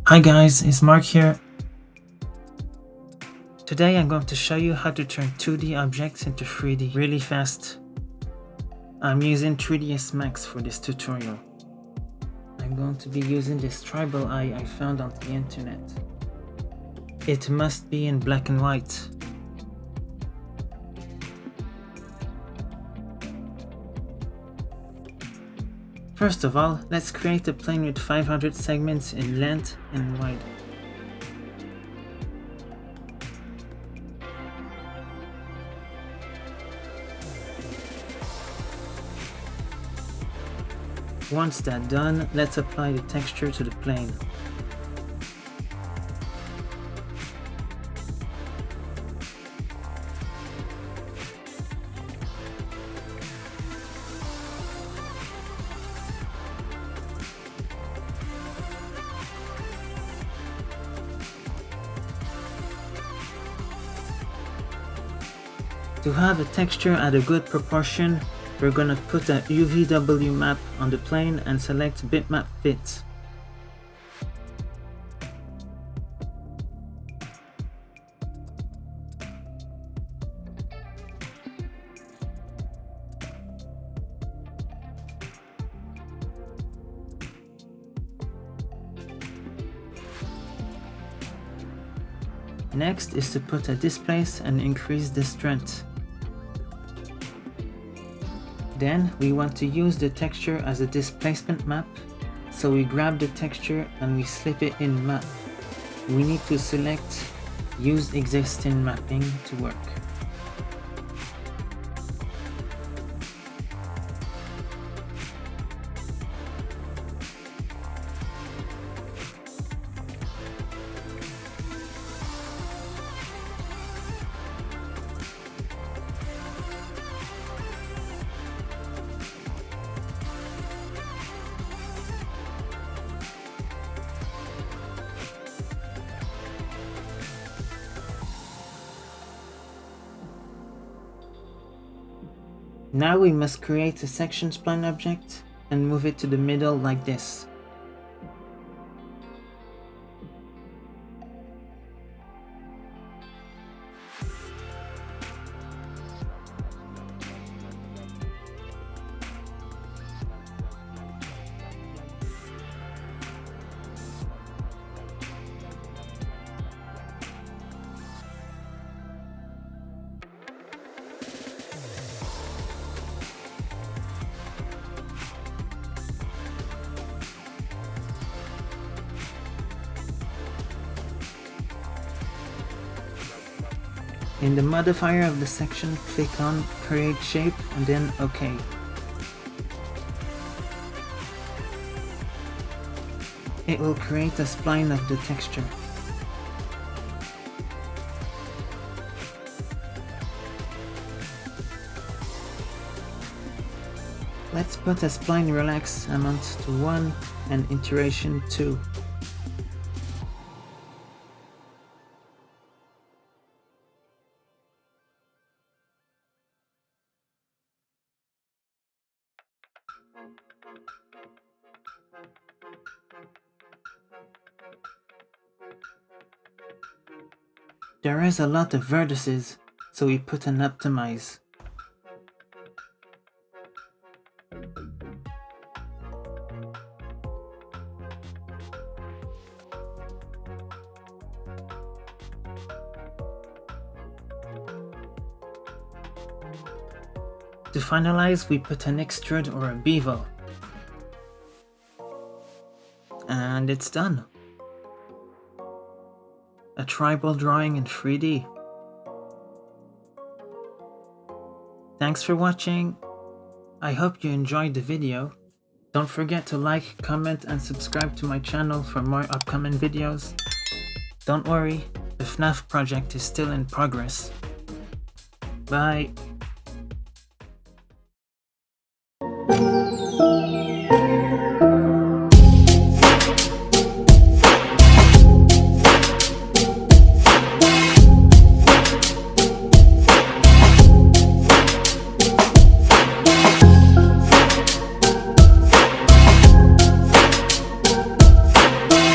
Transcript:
Hi guys, it's Marc here. Today I'm going to show you how to turn 2D objects into 3D really fast. I'm using 3ds Max for this tutorial. I'm going to be using this tribal eye I found on the internet. It must be in black and white. First of all, let's create a plane with 500 segments in length and wide. Once that's done, let's apply the texture to the plane. To have a texture at a good proportion, we're gonna put a UVW map on the plane and select bitmap fit. Next is to put a displace and increase the strength. Then we want to use the texture as a displacement map, so we grab the texture and we slip it in map. We need to select use existing mapping to work. Now we must create a section spline object and move it to the middle like this. In the modifier of the section, click on Create Shape and then OK. It will create a spline of the texture. Let's put a spline relax amount to 1 and iteration 2. There is a lot of vertices, so we put an optimize. To finalize, we put an extrude or a bevel. And it's done. A tribal drawing in 3D. Thanks for watching. I hope you enjoyed the video. Don't forget to like, comment and subscribe to my channel for more upcoming videos. Don't worry, the FNAF project is still in progress. Bye.